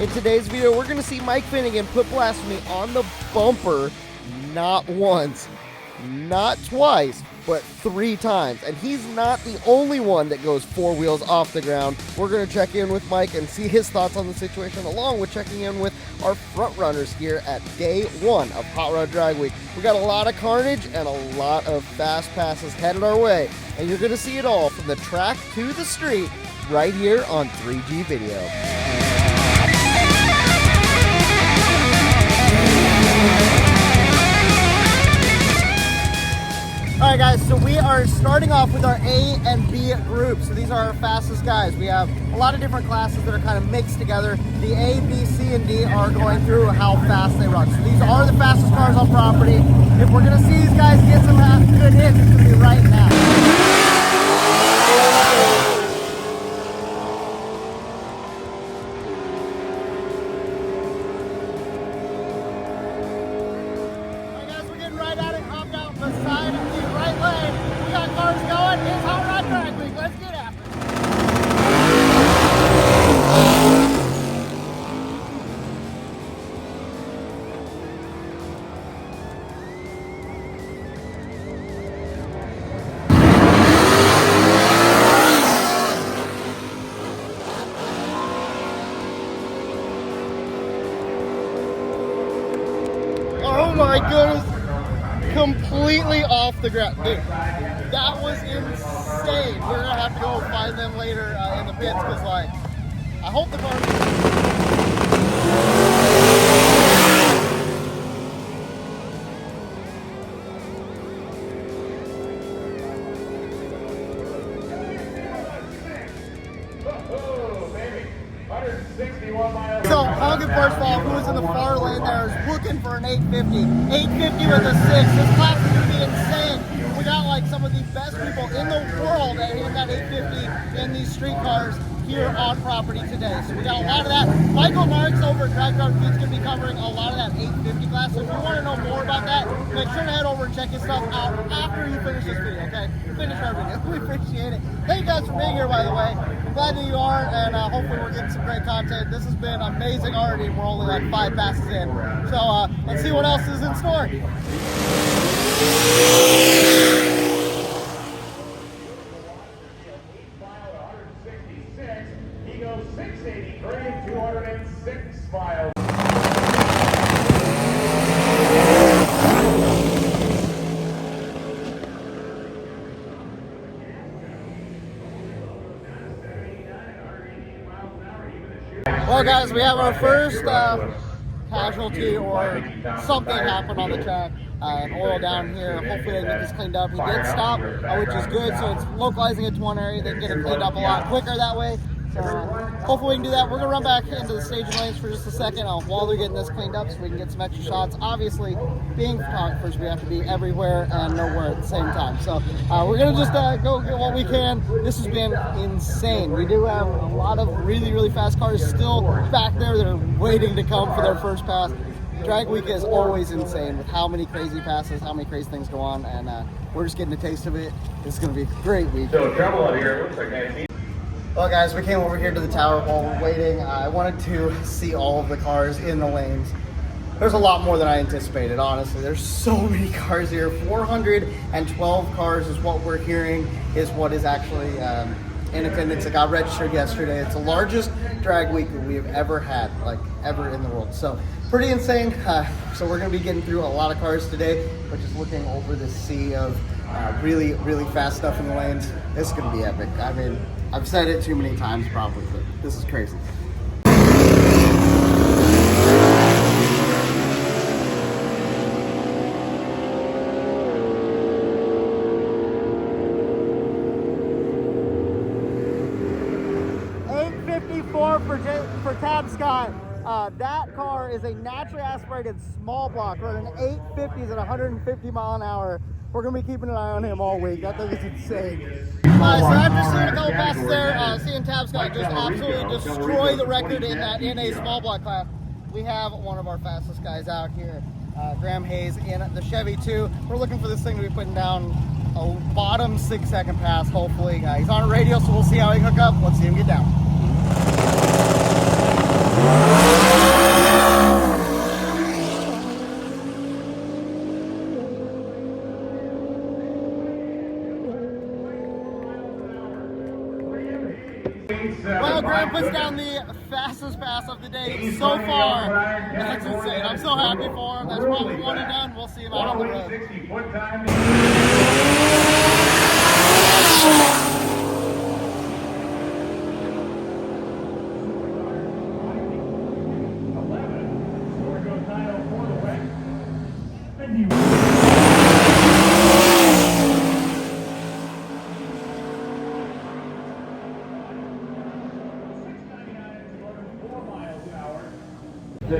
In today's video, we're going to see Mike Finnegan put Blasphemi on the bumper not once, not twice, but 3 times. And he's not the only one that goes 4 wheels off the ground. We're going to check in with Mike and see his thoughts on the situation, along with checking in with our front runners here at day 1 of Hot Rod Drag Week. We got a lot of carnage and a lot of fast passes headed our way. And you're going to see it all from the track to the street right here on 3G Video. Alright guys, so we are starting off with our A and B groups. So these are our fastest guys. We have a lot of different classes that are kind of mixed together. The A, B, C, and D are going through how fast they run. So these are the fastest cars on property. If we're going to see these guys get some good hits, it's going to be right now. Oh my goodness, completely off the ground. Dude, that was insane. We're gonna have to go find them later in the pits because, like, I hope the car. So, Hogan Birchball, who is in the far lane there, is looking for an 850. 850 with a 6. This class is going to be insane. We got like some of the best people in the world that hit that 850 in these street cars here on property today. So we got a lot of that. Michael Marks over at Drag Car Pete's going to be covering a lot of that 850 class. So if you want to know more about that, make sure to head over and check his stuff out after you finish this video, okay? Finish our video. We appreciate it. Thank you guys for being here, by the way. I'm glad that you are, and hopefully we're getting some great content. This has been amazing already. We're only like 5 passes in. So let's see what else is in store. He goes 683, 206 miles. Well guys, we have our first casualty or something happened on the track. And oil down here. Hopefully they get this cleaned up. He did stop, which is good, so it's localizing it to one area. They can get it cleaned up a lot quicker that way. So hopefully we can do that. We're going to run back into the staging lanes for just a second while they're getting this cleaned up so we can get some extra shots. Obviously, being photographers, we have to be everywhere and nowhere at the same time. So we're going to just go get what we can. This has been insane. We do have a lot of really, really fast cars still back there that are waiting to come for their first pass. Drag Week is always insane with how many crazy passes, how many crazy things go on, and we're just getting a taste of it. It's going to be a great week. So trouble out here, looks like I see. Well guys, we came over here to the tower while we're waiting. I wanted to see all of the cars in the lanes. There's a lot more than I anticipated, honestly. There's so many cars here. 412 cars is what we're hearing is what is actually in attendance. It got registered yesterday. It's the largest drag week that we have ever had, like ever in the world. So pretty insane. So we're going to be getting through a lot of cars today, but just looking over this sea of really, really fast stuff in the lanes. This is going to be epic. I mean, I've said it too many times probably, but this is crazy. For Tab Scott, that car is a naturally aspirated small block running 850s at 150 mile an hour. We're going to be keeping an eye on him all week. That thing is insane. So after seeing a couple passes there, seeing Tab Scott just absolutely destroy the record in that NA small block class, we have one of our fastest guys out here, Graham Hayes in the Chevy 2. We're looking for this thing to be putting down a bottom 6-second pass, hopefully. He's on a radio, so we'll see how he hook up. Let's see him get down. fastest pass of the day so far. That's insane. I'm so happy for him. That's probably one and done. We'll see him out on the road. 60-foot time.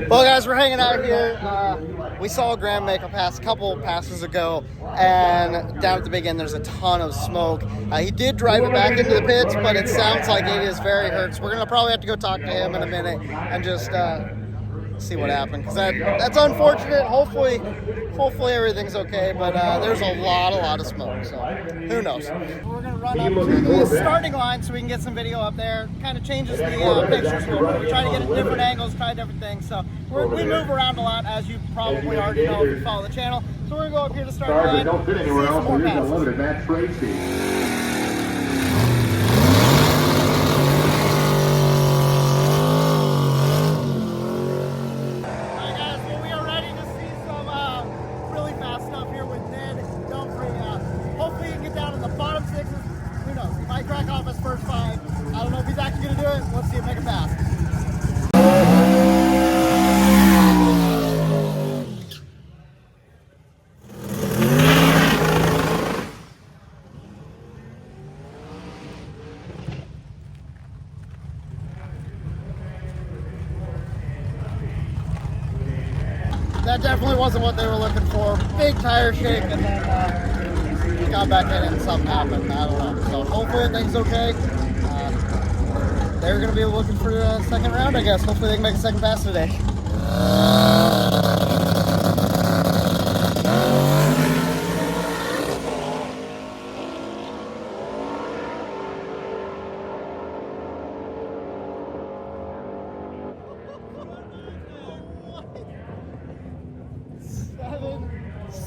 Well, guys, we're hanging out here. We saw Graham make a pass a couple passes ago, and down at the big end, there's a ton of smoke. He did drive it back into the pits, but it sounds like it is very hurt. So we're gonna probably have to go talk to him in a minute and just see what happened, because that's unfortunate. Hopefully everything's okay, but there's a lot of smoke, so who knows. We're gonna run up to the starting line so we can get some video up there. Kind of changes the pictures here. We're trying to get at different angles, try different things, so we move around a lot, as you probably already know if you follow the channel. So we're gonna go up here to start the line. Don't fit anywhere else, so you're gonna limit it that Tracy. Crack off his first 5. I don't know if he's actually going to do it. Let's see him make a pass. That definitely wasn't what they were looking for. Big tire shake, and then got back in and something happened. I don't know. So hopefully everything's okay. They're going to be looking for the second round, I guess. Hopefully they can make a second pass today.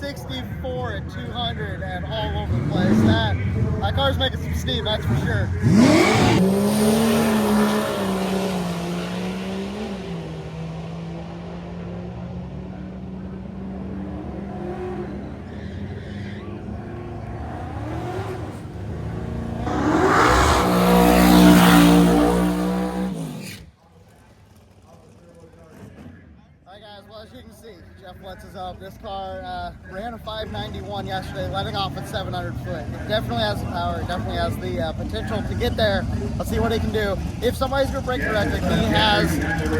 .64 at 200 and all over the place. That car's making some steam, that's for sure. As you can see, Jeff Blitz is up. This car ran a 591 yesterday, letting off at 700 foot. It definitely has the power. It definitely has the potential to get there. Let's see what he can do. If somebody's going to break the record, he has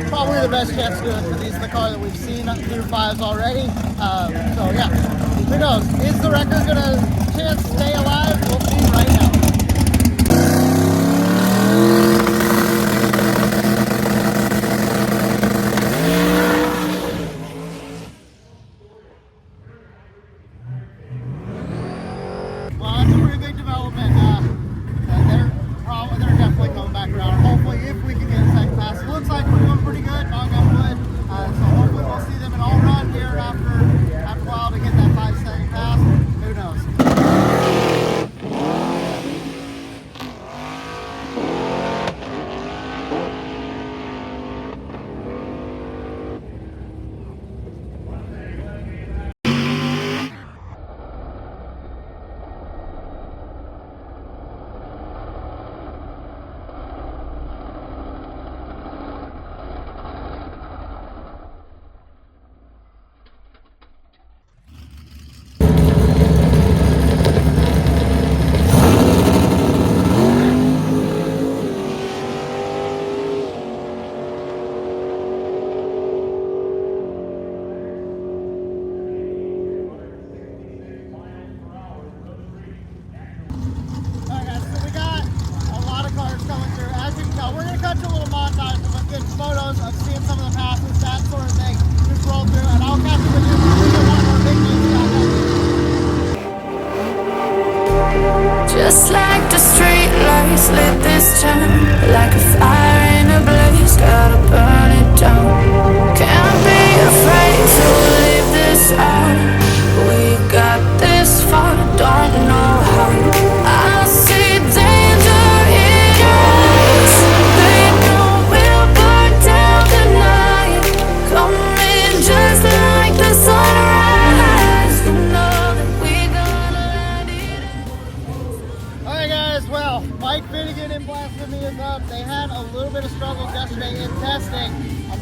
probably the best chance to do it, because he's the car that we've seen through 5s already. So yeah, who knows? Is the record going to chance to stay alive? We'll see right now.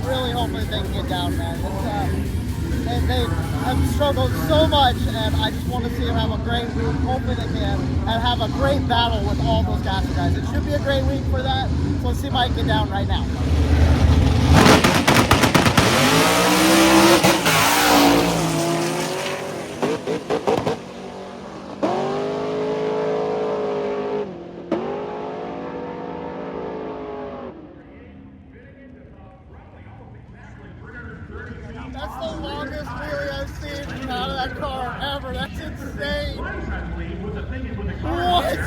really hoping that they can get down, man. They have struggled so much, and I just want to see them have a great week. Hopefully they can, and have a great battle with all those Gasser guys. It should be a great week for that. So let's see if I can get down right now. That's the longest wheelie I've seen out of that car ever. That's insane. What?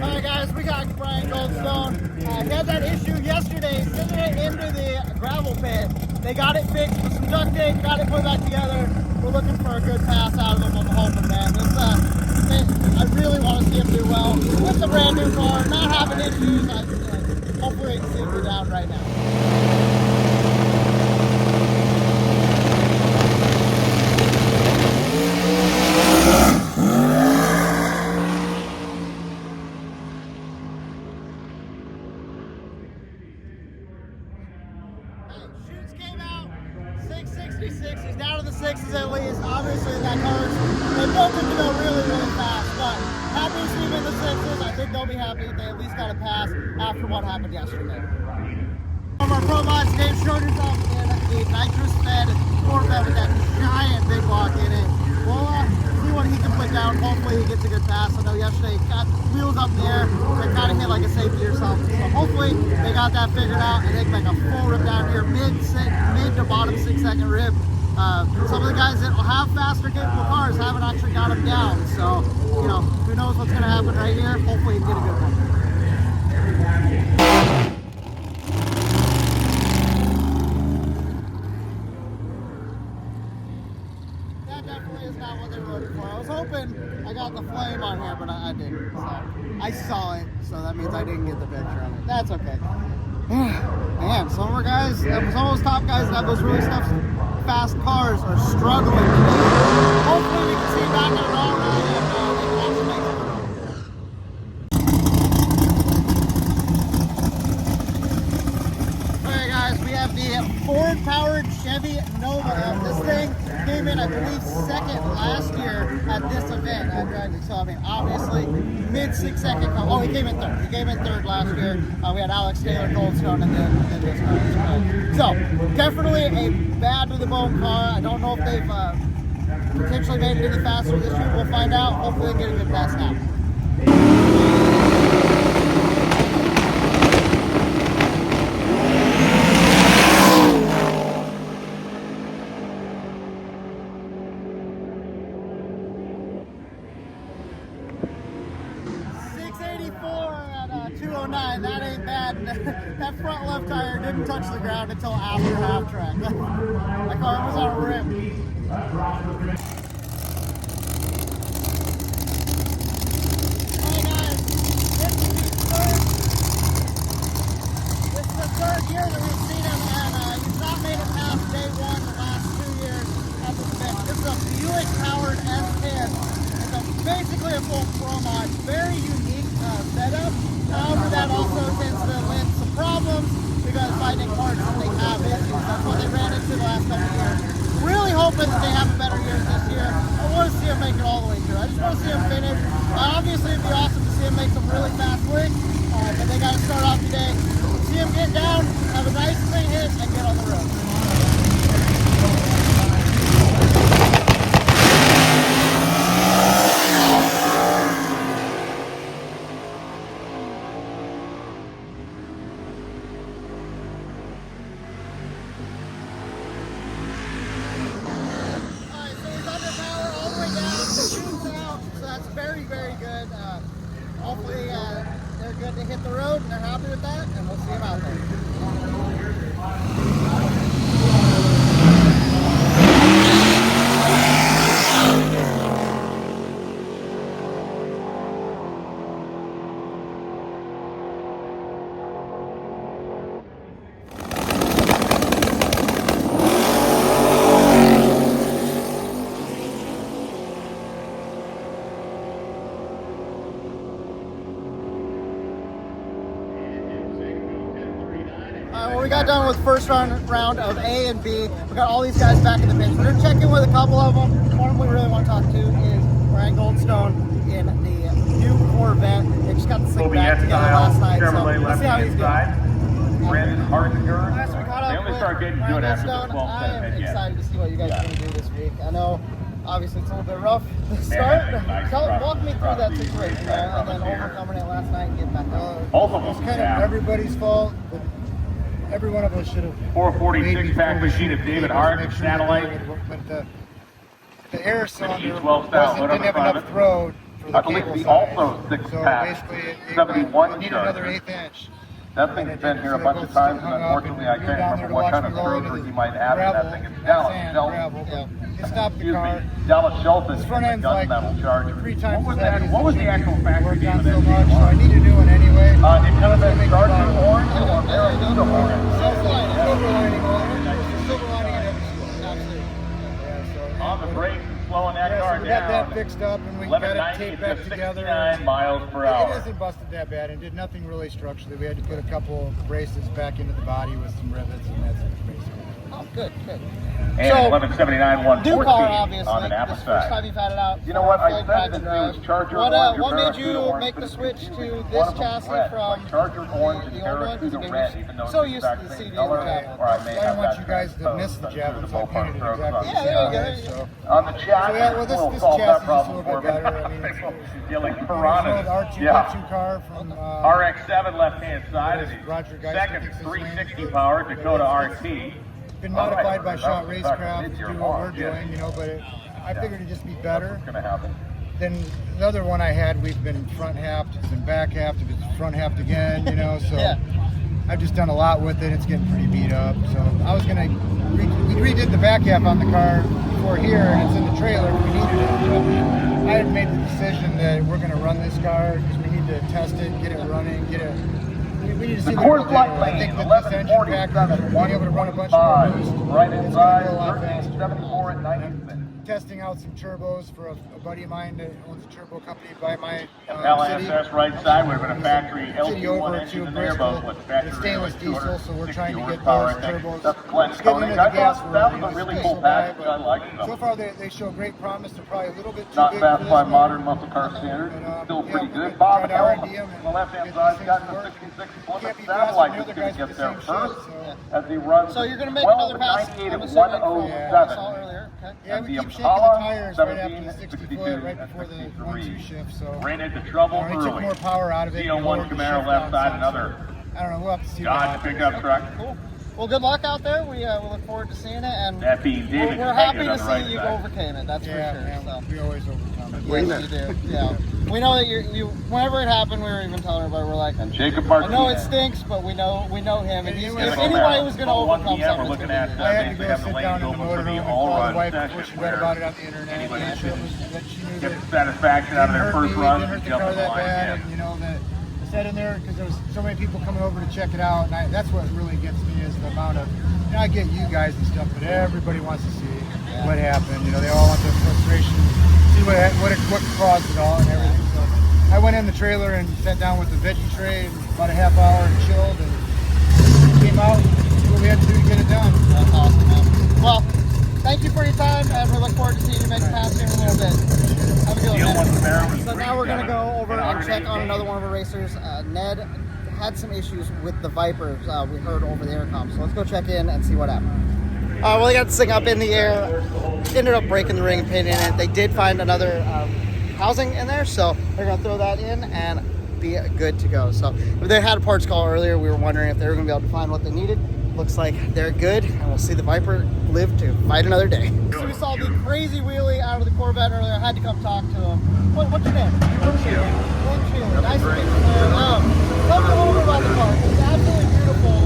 Alright guys, we got Brian Goldstone. He had that issue yesterday, sending it into the gravel pit. They got it fixed with some duct tape, got it put back together. We're looking for a good pass out of them. I'm hoping, man. I really want to see him do well. With the brand new car, not having issues. Hopefully I can see him go down right now. Shoots came out 666. He's down to the sixes at least. Obviously that hurts. They built him to go really, really fast, but happy to see him in the sixes. I think they'll be happy if they at least got a pass after what happened yesterday. From our pro mods, Dave Schroeder's off in the nitrous fed Corvette with that giant big block in it. We'll see what he can put down. Hopefully he gets a good pass. I know yesterday he got wheels up in the air and kind of hit like a safety or something. So hopefully they got that figured out and they can make a full rip down here, mid to bottom 6 second rip. Some of the guys that will have faster capable cars haven't actually got them down. So, you know, who knows what's going to happen right here. Hopefully he can get a good one. That definitely is not what they were looking for. I was hoping I got the flame on here, but I didn't. So I saw it, so that means I didn't get the picture of it. That's okay. Man, some of our guys, some of those top guys that have those really fast cars are struggling today. Hopefully we can see back in an all run and they can also make it through. Alright guys, we have the Ford-powered Chevy Nova. This thing came in, I believe, second last year at this event at Gridlife. So I mean, obviously, mid 6 second. Oh, he came in third. He came in third last year. We had Alex Taylor, Goldstone, and then this car. So definitely a bad to the bone car. I don't know if they've potentially made it any faster this year. We'll find out. Hopefully, they get a good pass now. 209, that ain't bad. That front left tire didn't touch the ground until after half track. That car was on a rim. Alright guys, this is the third year that we've seen him, and he's not made it past day one the last 2 years at this event. This is a Buick-powered S10. It's basically a full pro mod, very unique setup. However, that also tends to lend some problems because finding parts that they have issues. That's what they ran into the last couple of years. Really hoping that they have a better year this year. I want to see them make it all the way through. I just want to see them finish. Obviously, it'd be awesome to see them make some really fast work, but they got to start off today. See them get down, have a nice clean hit, and get on the road. Very good. Hopefully they're good to hit the road and they're happy with that, and we'll see them out there. Well, we got done with first round of A and B. We got all these guys back in the pits. We're gonna check in with a couple of them. One of them we really want to talk to is Ryan Goldstone in the new Corvette. They just got the thing back together last night, so let's see how he's doing. Brandon Hardinger. So we caught up They only with start getting Ryan good after the Goldstone. 12th I set am hit, yeah. excited to see what you guys are gonna do this week. I know, obviously, it's a little bit rough to start. Walk me through that situation there, and then overcoming it last night and getting back up. Both of It's them. kind of everybody's fault, but every one of us should have. 446 pack machine of David Hart, Make sure satellite. But the air cylinder E12 style, didn't have whatever enough throw for the I believe cable the size. also 6 So pack, basically, it 71 needed another charger. 1/8 inch. That thing's been here a bunch of times, and unfortunately, I can't remember what kind of surgery he might have in that thing. It's Dallas Shelton. It stopped the Excuse car. me, Dallas Shelton, This front the end's like gunmetal charger. 3 times What was as heavy that? as What was it the should actual be. factory Worked name on of so that much, so I vehicle? need a new one anyway. It could have been Make Charger it fun. Orange or Marijuana Orange. Silver lining on it. Silver lining in every Absolutely. On the brakes and slowing that car so we got that down. fixed up and we got it 1190 taped to back together. 69 miles per It hour. isn't busted that bad and did nothing really structurally. We had to put a couple braces back into the body with some rivets, and that's it basically. Oh, good, good. And So, 1179 new 114 car, obviously. on the Napa This is the first time side. you've had it out. You know what? I Full said drive that and there was drive. Charger What, Orange or what made you Barracuda Orange, make but the it's switch confusing. to One this of them's chassis red, from like Charger Orange and the old one? Barracuda Because Red, even though so it's the used to exact the same CD color, Javelin. or I may I don't have want that you guys to transposed miss the through Javelin, so I Volvo painted it strokes exactly on the the same Yeah, way. yeah. So. On the chassis, Yeah, well, this we'll chassis solve is that a problem little for bit me. better. I mean, it's Dealing an old piranhas. R2 Yeah. car from RX-7 left-hand side of Roger the Geist, I second think is his 360 name. power Dakota RT. been modified by Shot Right. Racecraft to do what we're Yeah. doing, you know, but I figured it'd just be better. What's going to happen? Then the other one I had, we've been front halved, it's been back halved, it's front halved again, you know, so Yeah. I've just done a lot with it. It's getting pretty beat up. So I was gonna, we redid the back half on the car before here, and it's in the trailer if we needed it. But I had made the decision that we're gonna run this car because we need to test it, get it running, get it. We need to see The what Coors it'll do. Light I Lane, think that this engine package, 1147, being able to run a bunch more boost, right it's inside, gonna go a lot faster. 1374 at 96. Testing out some turbos for a buddy of mine that owns a turbo company by my city. LSS right side would have been a factory City over LT1 to engine in there, Bristol. both with It's factory stainless diesel, so we're trying to get horsepower, those I think. turbos. That's Glenn It's getting Koenig. into the I gas thought world, that you was know, a really it's cool so bad, package. I like it. so far they show great promise. They're probably a little bit too Not big fast for by this modern one. muscle car standards. But, Still yeah, pretty we're good. gonna Bob try to Bell R&D 'em on the left-hand and side get got these the things 66 Can't Plymouth be satellite faster that's than the going other to guys get there with the same first shit, as he runs So you're going to make another pass, I'm 1298 assuming, at from what I 107. saw earlier. Okay. Yeah, And we the keep shaking the Impala, tires right after the 60 1762 foot, right at before the 63. 1-2 shift. So Ran into trouble he took early. more power out of it. Z01 lowered the Camaro shift left down side, some, another so I don't know. We'll have to see. what Dodge happens. pickup truck. Cool. Well, good luck out there. We look forward to seeing it, and That being David we're happy Finnegan on to the see right you side. overcame it. That's Yeah, for sure. man, So. we always overcome it. Yes, you do. Yeah, we know that you. Whenever it happened, we were even telling everybody, we're like, And Jacob I Martinez. know it stinks, but we know him, and he's, Yeah, if well, anybody was going to 1 overcome p.m. something, We're it's looking gonna at be I had to basically go have the sit lanes down in the open for motorhome the and call the all-run wife before session she read where about it on the internet. anybody and should that she knew get that the satisfaction out of their didn't hurt first me, run didn't and hurt the jump car in the that line bad, again. and you know that I sat in there because there was so many people coming over to check it out, and that's what really gets me is the amount of. You know, I get you guys and stuff, but everybody wants to see what happened. You know, they all want the frustration, see what caused it all and everything. So I went in the trailer and sat down with the veggie tray and about a half hour and chilled and came out and did what we had to do to get it done. That's awesome, man. Well, thank you for your time, and we look forward to seeing you make a pass here in a little bit. Have a good Deal one, one man. Camaro was So now we're going to go over and 370. check on another one of our racers. Ned had some issues with the Vipers we heard over the intercom, so let's go check in and see what happened. Well, they got this thing up in the air, ended up breaking the ring and painting it. They did find another housing in there, so they're going to throw that in and be good to go. So they had a parts call earlier. We were wondering if they were going to be able to find what they needed. Looks like they're good, and we'll see the Viper live to fight another day. So we saw the crazy wheelie out of the Corvette earlier. I had to come talk to him. What's your name? Windshield. Nice to meet you, man. Tell me a little bit about the car. It's absolutely beautiful.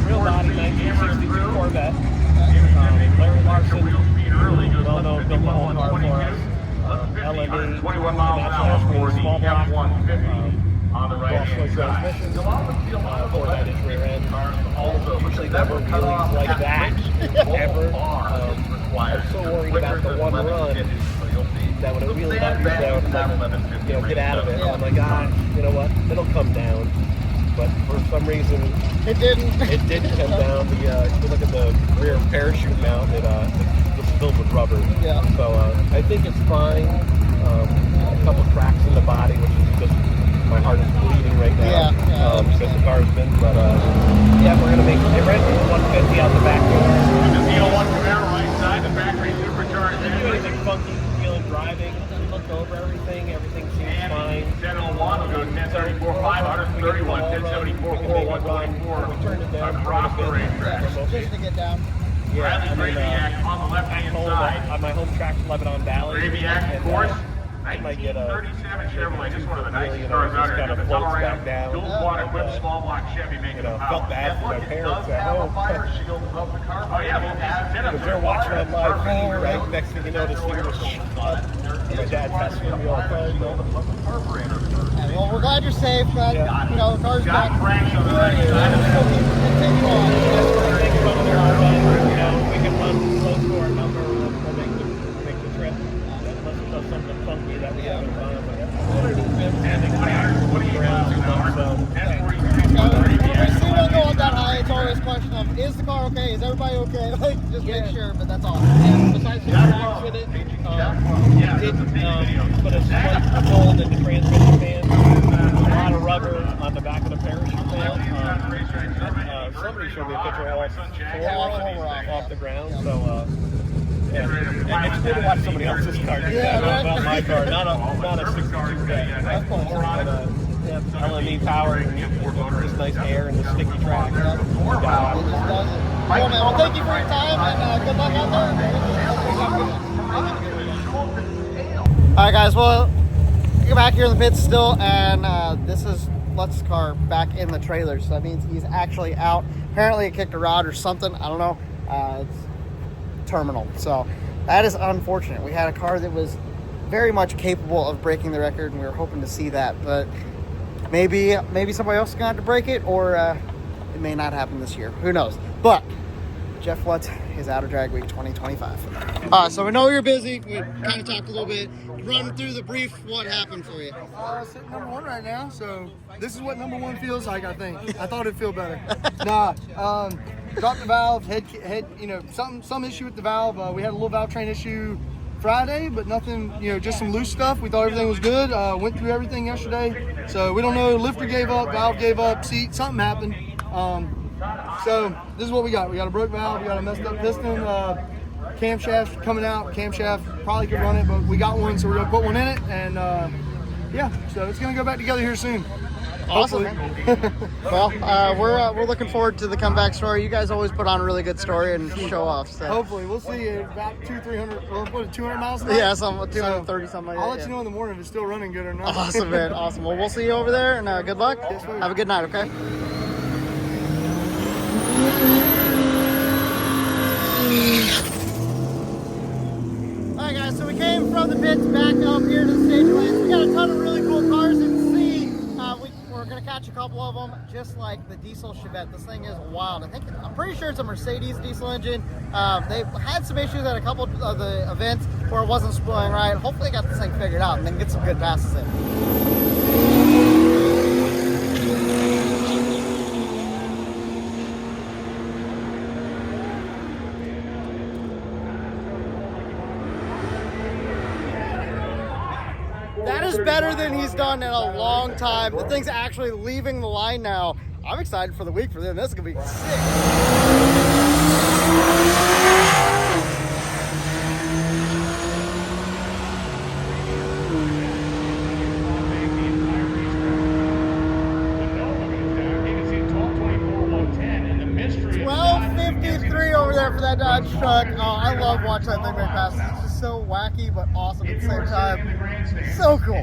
Real body 1962 Corvette. Larry Larson, well-known, built the whole car for us. LME, 21 miles an hour for the small block, F-150 on the right-hand side. for that is rear end. Usually never wheelies like that, ever. I'm so worried about the one run that when a wheelie up, usually I would like, get out of it. I'm like, you know what, it'll come down. but for some reason It didn't. it didn't come down. If you look at the rear parachute mount, it's filled with rubber. Yeah. So I think it's fine. A couple cracks in the body, which is just my heart is bleeding right now. Yeah. Since the car's been, but yeah, we're gonna make it. Right to the 150 out the back door. The Z01 Camaro inside the factory supercharged Didn't do engine. anything funky feeling driving. Looked over everything. Everything seems fine. 1001 will go 1034, 531, 1074, 414 across the racetrack. Just to get down. Yeah, Bradley Graviac on the left-hand side. on my home track, Lebanon Valley. Graviac, of course. I might get a 1937 Chevrolet, just one of the nicest you know, cars out just here. kind of The floats Colorado back down. dual quad equipped small block Chevy making You know, power. felt bad for my parents at Have a home. fire shield above the car. Oh yeah, well, Because they're watching on live feed, right? Next thing you know, this thing was my dad testing me all the time. Yeah, well, we're glad you're safe, but Yeah. you know, the car's back. Got cranks on the right We'll side. still continue on. You know, we can run close to our number and we'll make the trip. Unless it does something funky that we haven't done. When we see one go up that high, it's always a question of, is the car okay? Is everybody okay? Like, just make sure, but that's all. And besides the cracks with it, did put a slight mold in the transmission fan, a lot of rubber on the back of the parachute fan. Somebody showed me a picture off the ground, so yeah. It's good to watch somebody else's car do that, not my car, not a 62 guy. Of course. But, LME power, just nice air and the sticky track. It just does it. Cool, man. Well, thank you for your time, and good luck out there. All right, guys. Well, you're back here in the pits still, and this is Lutz's car back in the trailer. So that means he's actually out. Apparently, it kicked a rod or something. I don't know. It's terminal. So that is unfortunate. We had a car that was very much capable of breaking the record, and we were hoping to see that, but maybe somebody else is gonna have to break it, or it may not happen this year. Who knows? But Jeff Lutz is out of Drag Week 2025. So we know you're busy. We kind of talked a little bit. Run through the brief. What happened for you? Sitting number one right now, so this is what number one feels like. I think. I thought it'd feel better. Dropped the valve. Had you know some issue with the valve. We had a little valve train issue Friday, but nothing, you know, just some loose stuff. We thought everything was good. Went through everything yesterday, so we don't know. Lifter gave up, valve gave up, seat, something happened. So this is what we got. We got a broke valve, we got a messed up piston, camshaft coming out. Camshaft probably could run it, but we got one, so we're gonna put one in it, and yeah, so it's gonna go back together here soon. Awesome. Well, we're looking forward to the comeback story. You guys always put on a really good story and show off. So. Hopefully, we'll see you about 200-300. Well, what, 200 miles an hour? Yeah, 230 something like that. I'll let you know in the morning if it's still running good or not. Awesome, man. Awesome. Well, we'll see you over there, and good luck. Yes, sir. Have a good night, okay? All right, guys. So we came from the pits back up here to the stage lanes. We got a ton of really cool cars in the sea. We're gonna catch a couple of them, just like the diesel Chevette. This thing is wild. I'm pretty sure it's a Mercedes diesel engine. They had some issues at a couple of the events where it wasn't spooling right. Hopefully, they got this thing figured out and then get some good passes in. That is better than he's done in a long time. The thing's actually leaving the line now. I'm excited for the week for them. This is gonna be sick. Over there for that Dodge truck. Oh, I love watching that thing make passes. It's just so wacky but awesome at the same time. So cool.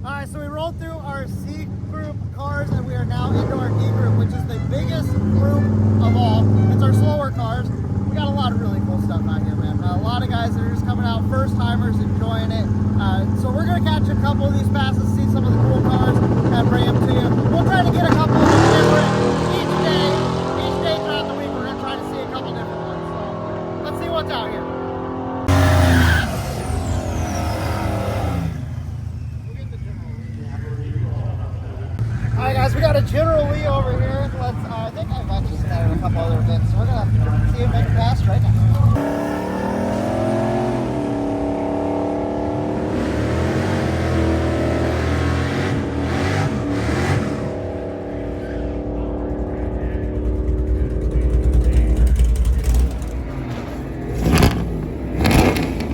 Alright, so we rolled through our C group cars and we are now into our D group, which is the biggest group of all. It's our slower cars. We got a lot of really cool stuff out here, man. A lot of guys that are just coming out, first timers, enjoying it. So we're gonna catch a couple of these passes, see some of the cool cars, and bring them to you. We'll try to get a couple of them guys, we got a General Lee over here. Let's, I think I've actually seen that in a couple other events, so we're gonna see him make a pass right now.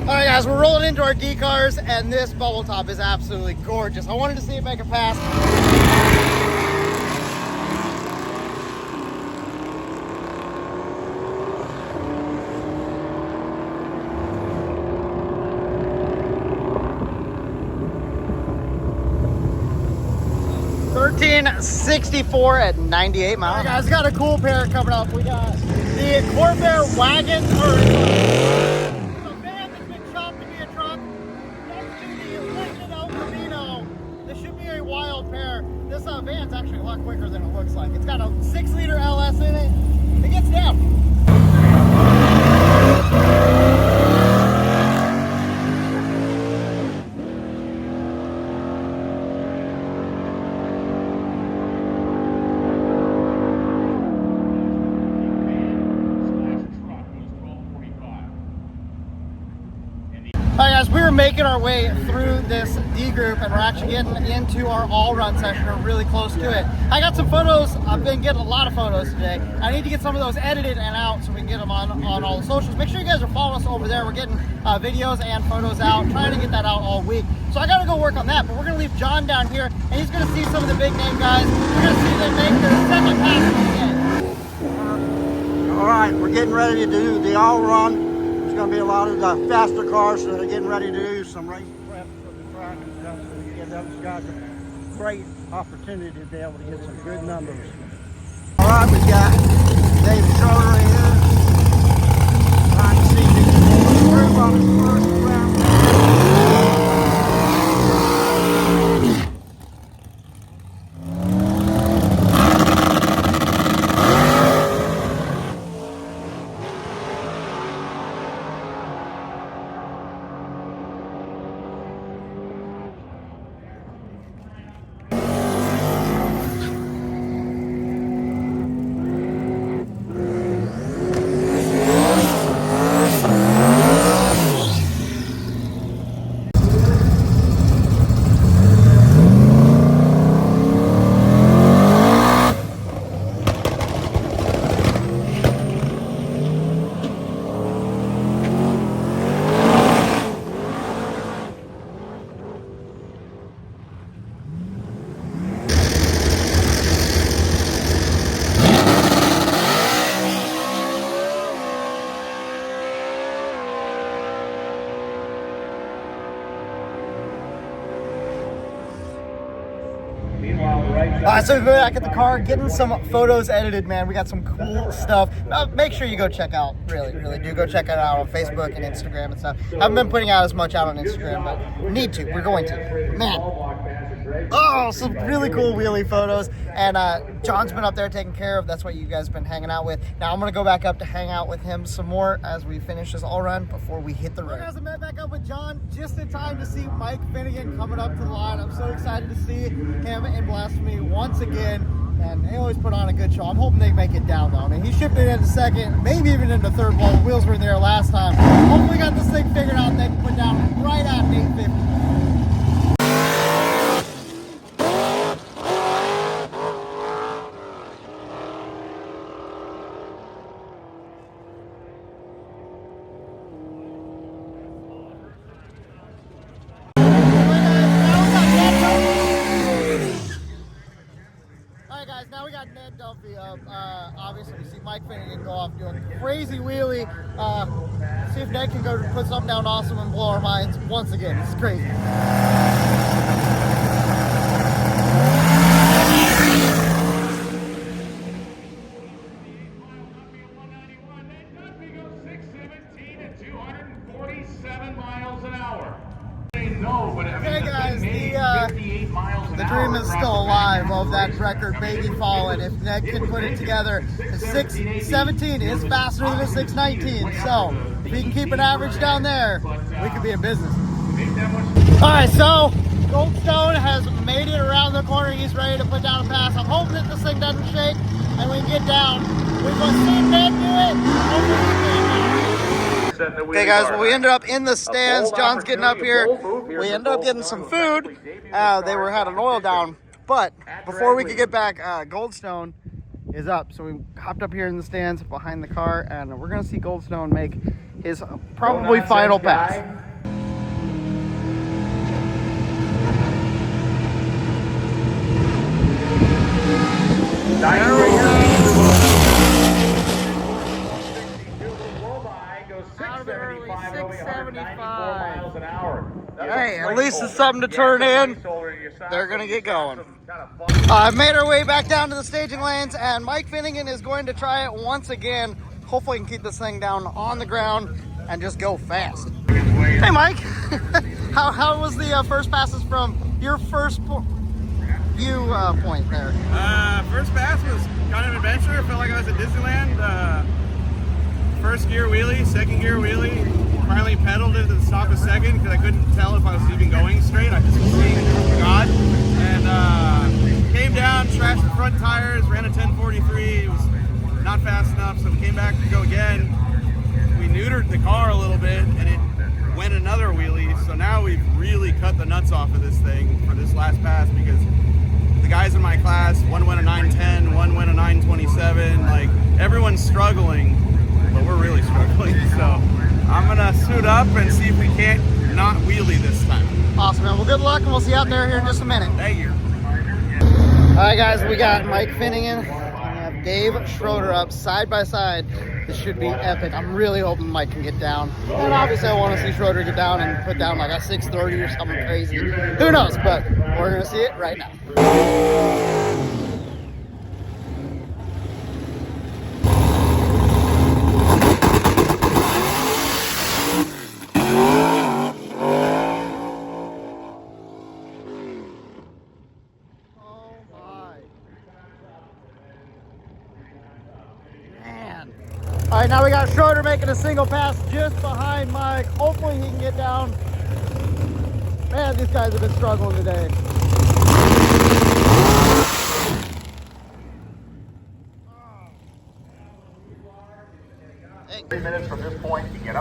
Alright guys, we're rolling into our D cars, and this bubble top is absolutely gorgeous. I wanted to see it make a pass. 1364 at 98 miles. Alright guys, got a cool pair coming up. We got the Corvair wagon, or it's a van that's been chopped to be a truck, next to the Lightning El Camino. This should be a wild pair. This van's actually a lot quicker than it looks like. It's got a 6-liter LS in it. It gets down. Alright guys, we were making our way through this D group and we're actually getting into our all-run session. We're really close to it. I got some photos. I've been getting a lot of photos today. I need to get some of those edited and out so we can get them on all the socials. Make sure you guys are following us over there. We're getting videos and photos out, trying to get that out all week. So I got to go work on that, but we're going to leave John down here and he's going to see some of the big name guys. We're going to see them make their second pass again. Alright, we're getting ready to do the all-run. There's going to be a lot of the faster cars, so they're getting ready to do some race prep for the track and stuff, so we give those guys a great opportunity to be able to get some good numbers. All right, we've got David Schroeder here, trying to see if he can improve on his first round. Alright, so we're back at the car, getting some photos edited, man. We got some cool stuff. Make sure you go check out, really do go check it out on Facebook and Instagram and stuff. Haven't been putting out as much out on Instagram, but need to. We're going to. Man. Oh, some really cool wheelie photos. And John's been up there taking care of. That's what you guys have been hanging out with. Now I'm going to go back up to hang out with him some more as we finish this all run before we hit the road. Guys, I met back up with John just in time to see Mike Finnegan coming up to the line. I'm so excited to see him in Blasphemi once again. And they always put on a good show. I'm hoping they make it down though. I mean, he shipped it into second, maybe even into third while the wheels were in there last time. Hopefully got this thing figured out and they can put down right at 850. Now we got Ned Duffy up. Obviously, we see Mike Finnegan go off doing a crazy wheelie. See if Ned can go put something down awesome and blow our minds once again. It's crazy. Okay guys, the dream is still alive of that record baby falling. If Ned can put it together, a 617 is faster than a 619. So if he can keep an average down there, we could be in business. All right, so Goldstone has made it around the corner. He's ready to put down a pass. I'm hoping that this thing doesn't shake and we can get down. We've seen Ben do it. Okay guys, well we ended up in the stands. John's getting up here. We ended up getting some food. They had an oil down, but before we could get back, Goldstone is up. So we hopped up here in the stands behind the car, and we're gonna see Goldstone make his probably final pass. Hey, at least it's something to turn in. They're gonna get going. I've made our way back down to the staging lanes, and Mike Finnegan is going to try it once again. Hopefully he can keep this thing down on the ground and just go fast. Hey Mike, how was the first passes from your first view point there? First pass was kind of an adventure. I felt like I was at Disneyland. First gear wheelie, second gear wheelie. Finally pedaled it to stop a second because I couldn't tell if I was even going straight. I just was seeing God. And came down, trashed the front tires, ran a 1043. It was not fast enough, so we came back to go again. We neutered the car a little bit, and it went another wheelie. So now we've really cut the nuts off of this thing for this last pass because the guys in my class, one went a 910, one went a 927. Like, everyone's struggling, but we're really struggling. So I'm gonna suit up and see if we can't not wheelie this time. Awesome, man. Well, good luck, and we'll see you out there here in just a minute. Thank you. All right, guys, we got Mike Finnegan and we have Dave Schroeder up side by side. This should be epic. I'm really hoping Mike can get down. And obviously, I want to see Schroeder get down and put down like a 630 or something crazy. Who knows? But we're gonna see it right now. All right, now we got Schroeder making a single pass just behind Mike. Hopefully he can get down. Man, these guys have been struggling today.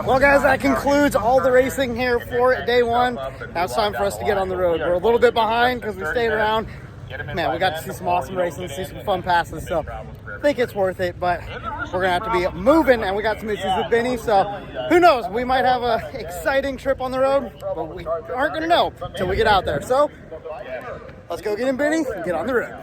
Well, guys, that concludes all the racing here for day one. Now it's time for us to get on the road. We're a little bit behind because we stayed around. Man, we got to see some awesome racing, see some fun passes, so I think it's worth it, but we're going to have to be moving, and we got some issues with Benny, so who knows? We might have an exciting trip on the road, but we aren't going to know until we get out there. So let's go get in Benny and get on the road.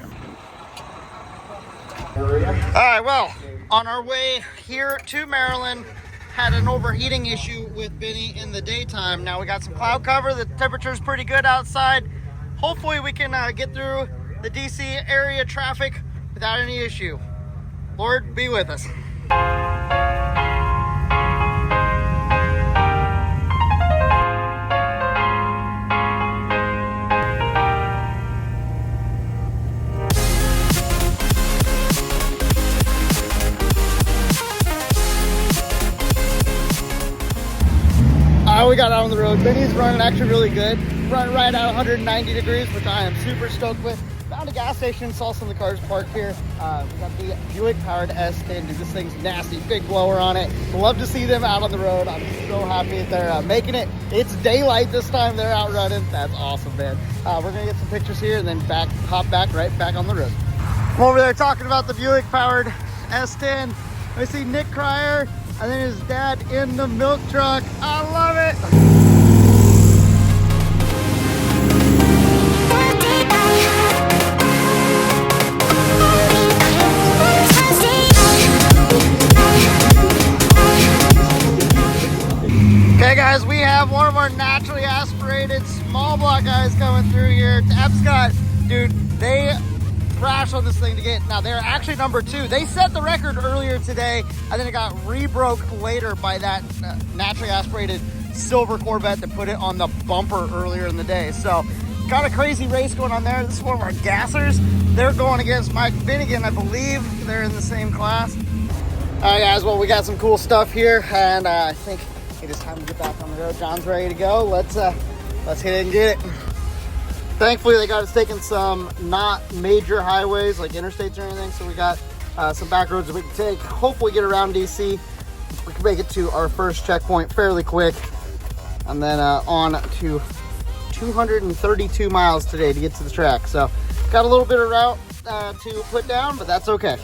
All right, well, on our way here to Maryland, had an overheating issue with Benny in the daytime. Now we got some cloud cover. The temperature's pretty good outside. Hopefully we can get through the DC area traffic without any issue. Lord, be with us. We got out on the road. Benny's running actually really good. Running right at 190 degrees, which I am super stoked with. Found a gas station, saw some of the cars parked here. We got the Buick powered S10. Dude, this thing's nasty. Big blower on it. Love to see them out on the road. I'm so happy that they're making it. It's daylight this time. They're out running. That's awesome, man. We're gonna get some pictures here and then hop back right back on the road. I'm over there talking about the Buick powered S10. I see Nick Cryer and then his dad in the milk truck. I love it. Okay guys, we have one of our naturally aspirated small block guys coming through here. Epscot, dude, they crashed on this thing to get, now they're actually number 2. They set the record earlier today, and then it got rebroke later by that naturally aspirated silver Corvette that put it on the bumper earlier in the day. So got a crazy race going on there. This is one of our gassers. They're going against Mike Finnegan. I believe they're in the same class. All right guys, well we got some cool stuff here, and I think it is time to get back on the road. John's ready to go. Let's hit it and get it. Thankfully, they got us taking some not major highways like interstates or anything, so we got some back roads that we can take. Hopefully get around DC. We can make it to our first checkpoint fairly quick, and then on to 232 miles today to get to the track. So got a little bit of route to put down, but that's okay.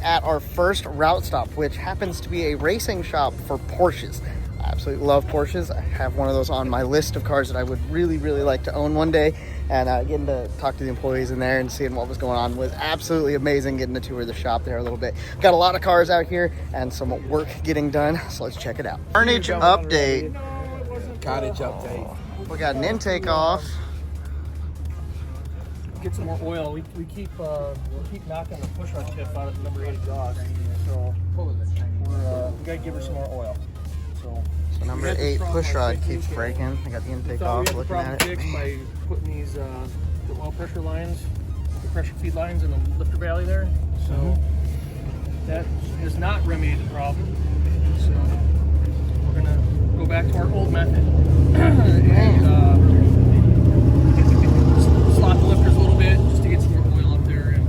At our first route stop, which happens to be a racing shop for Porsches. I absolutely love Porsches. I have one of those on my list of cars that I would really like to own one day, and getting to talk to the employees in there and seeing what was going on was absolutely amazing. Getting to tour the shop there a little bit. Got a lot of cars out here and some work getting done, so let's check it out. Carnage update. Cottage update. We got an intake off. Get some more oil. We keep knocking the push rod tip out of the number 8 exhaust, so we gotta give her some more oil. So number 8 push rod keeps breaking. I got the intake off. Looking at it. Fixed by putting these the oil pressure lines, the pressure feed lines in the lifter valley there. So that has not remedied the problem. So we're gonna go back to our old method and slot the lifters a little bit just to get some more oil up there.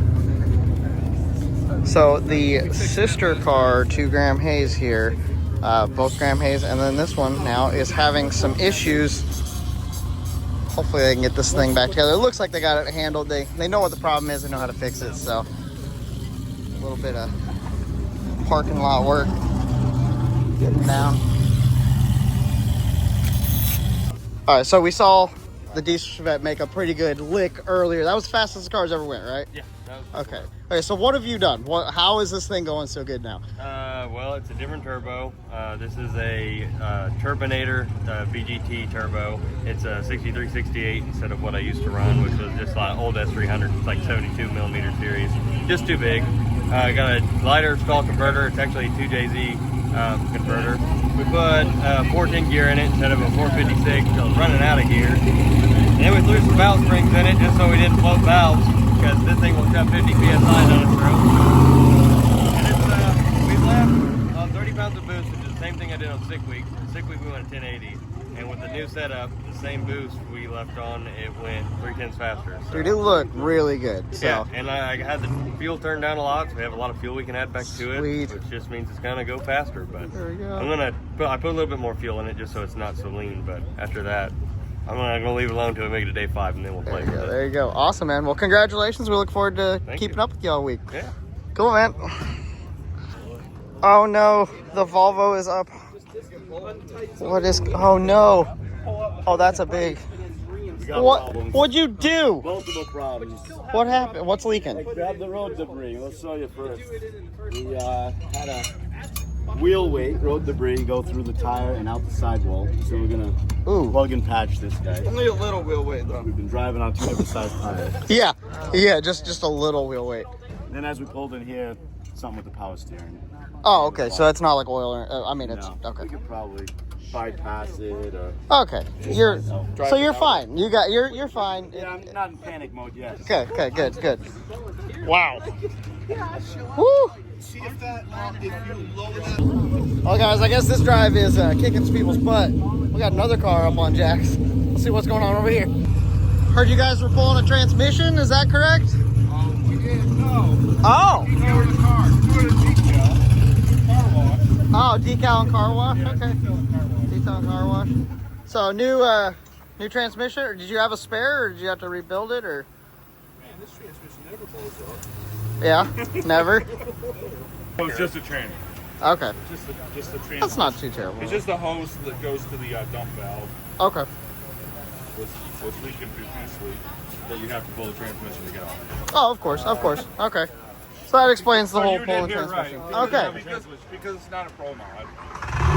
So the sister car to Graham Hayes here, both Graham Hayes and then this one now is having some issues. Hopefully they can get this thing back together. It looks like they got it handled. They know what the problem is. They know how to fix it. So a little bit of parking lot work getting down. All right, so we saw the diesel Chevette make a pretty good lick earlier. That was the fastest the car's ever went, right? Yeah. That was Okay. Okay, so what have you done? How is this thing going so good now? Well, it's a different turbo. This is a Turbinator VGT turbo. It's a 6368 instead of what I used to run, which was just like old S300. It's like 72 millimeter series. Just too big. I got a lighter stall converter. It's actually a 2JZ converter. We put 410 gear in it instead of a 456. I was running out of gear. And then we threw some valve springs in it just so we didn't float valves, because this thing will shove 50 PSI down its throat. And it's, we left 30 pounds of boost, which is the same thing I did on sick week. Sick week we went at 1080. And with the new setup, the same boost we left on, it went 3/10 faster. So. Dude, it looked really good. So. Yeah, and I had the fuel turned down a lot, so we have a lot of fuel we can add back to Sweet. it, which just means it's gonna go faster. But there we go. I put a little bit more fuel in it just so it's not so lean. But after that, I'm gonna leave it alone until we make it to day 5, and then we'll play with it. There you go. Awesome, man. Well, congratulations. We look forward to keeping up with you all week. Yeah. Cool, man. Oh no, the Volvo is up. What is? Oh no. Oh, that's a big. What'd you do? Multiple problems. What happened? What's leaking? Grab the road debris. Let's show you first. We had a wheel weight, road debris, go through the tire and out the sidewall. So we're gonna plug and patch this guy. Only a little wheel weight though. We've been driving on 2 different size tires. Yeah, just a little wheel weight. And then as we pulled in here, something with the power steering. Oh, okay. So it's not like oil. Or, I mean, it's okay. We could probably bypass it or. Okay, you're fine. You're fine. Yeah, I'm not in panic mode yet. Okay, good. Wow. Woo. Well, guys, I guess this drive is kicking some people's butt. We got another car up on jacks. Let's see what's going on over here. Heard you guys were pulling a transmission. Is that correct? We didn't know. Oh. We know the car. Doing a decal. Car wash. Oh, decal and car wash. Okay. Decal and car wash. So new transmission. Or did you have a spare, or did you have to rebuild it, or? Man, this transmission never blows up. Yeah, never. Oh, it's just a tranny. Okay. Just the transmission. That's not too terrible. It's just the hose that goes to the dump valve. Okay. Was leaking profusely that you have to pull the transmission to get off. Oh, of course, of course. Okay. So that explains the whole you pulling did hear transmission. right. Okay. Because it's not a pro mod.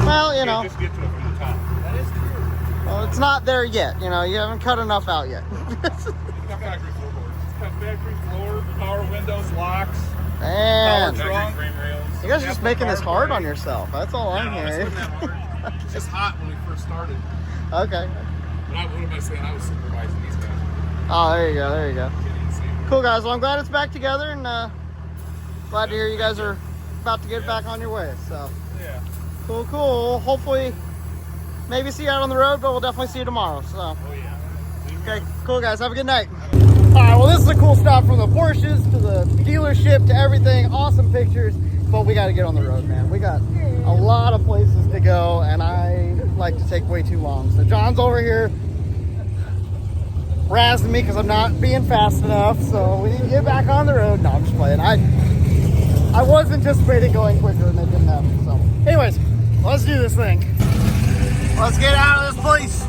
Well, you You know. just get to it from the top. That is true. Well, it's not there yet. You know, you haven't cut enough out yet. It's got factory floorboards. It's got factory floor, power windows, locks, Man, power trunk. Frame rails. you guys are just making this hard on yourself. That's all I'm No, hearing. it's not that hard. It's just hot when we first started. Okay. But what am I saying? I was supervising these guys. Oh, there you go. There you go. Cool, guys. Well, I'm glad it's back together, and glad to hear you guys are about to get back on your way. So, Yeah. cool, cool. Hopefully, maybe see you out on the road, but we'll definitely see you tomorrow. So, Oh, yeah. okay, cool, guys. Have a good night. All right, well, this is a cool stop from the Porsches to the dealership to everything. Awesome pictures, but we got to get on the road, man. We got a lot of places to go, and I like to take way too long. So John's over here razzing me because I'm not being fast enough, so we need to get back on the road. No, I'm just playing. I was anticipating going quicker, and it didn't happen. So anyways, let's do this thing. Let's get out of this place.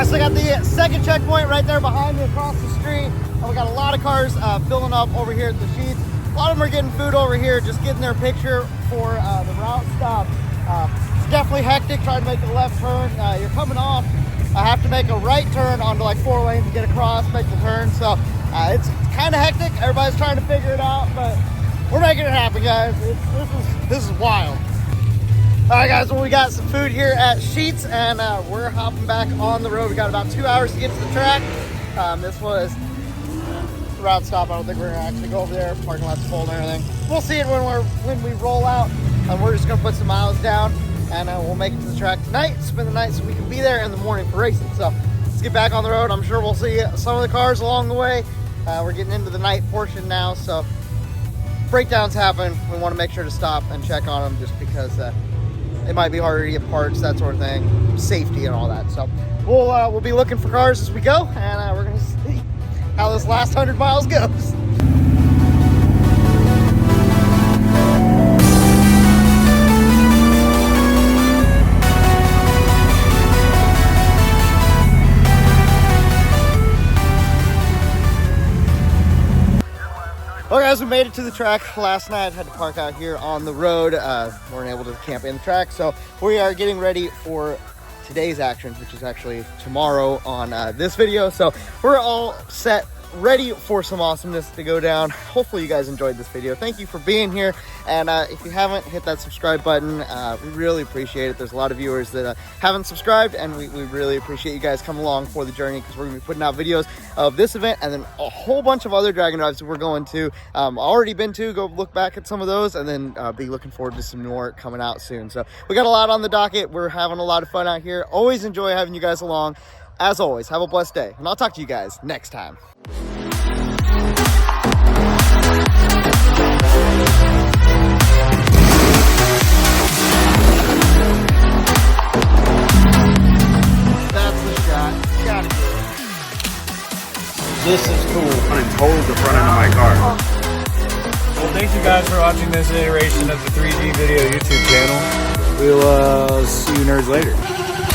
So I got the second checkpoint right there behind me across the street. And we got a lot of cars filling up over here at the Sheets. A lot of them are getting food over here, just getting their picture for the route stop. It's definitely hectic trying to make the left turn. You're coming off. I have to make a right turn onto like 4 lanes to get across, make the turn. So it's kind of hectic. Everybody's trying to figure it out, but we're making it happen, guys. This is wild. All right, guys, well, we got some food here at Sheets, and we're hopping back on the road. We got about 2 hours to get to the track. This was the route stop. I don't think we're gonna actually go over there. Parking lot's full and everything. We'll see it when we roll out. We're just gonna put some miles down, and we'll make it to the track tonight, spend the night so we can be there in the morning for racing. So let's get back on the road. I'm sure we'll see some of the cars along the way. We're getting into the night portion now, so breakdowns happen. We want to make sure to stop and check on them just because it might be harder to get parts, that sort of thing, safety and all that. So we'll be looking for cars as we go, and we're gonna see how this last 100 miles goes. Well, guys, we made it to the track last night. Had to park out here on the road. Weren't able to camp in the track, so we are getting ready for today's action, which is actually tomorrow on this video. So we're all set, ready for some awesomeness to go down. Hopefully you guys enjoyed this video. Thank you for being here, and if you haven't, hit that subscribe button. We really appreciate it. There's a lot of viewers that haven't subscribed, and we really appreciate you guys coming along for the journey, because we're gonna be putting out videos of this event and then a whole bunch of other dragon drives that we're going to already been to. Go look back at some of those, and then be looking forward to some more coming out soon. So we got a lot on the docket. We're having a lot of fun out here. Always enjoy having you guys along. As always, have a blessed day, and I'll talk to you guys next time. This is cool. And totaled the front end of my car. Well, thank you guys for watching this iteration of the 3D Video YouTube channel. We'll see you nerds later.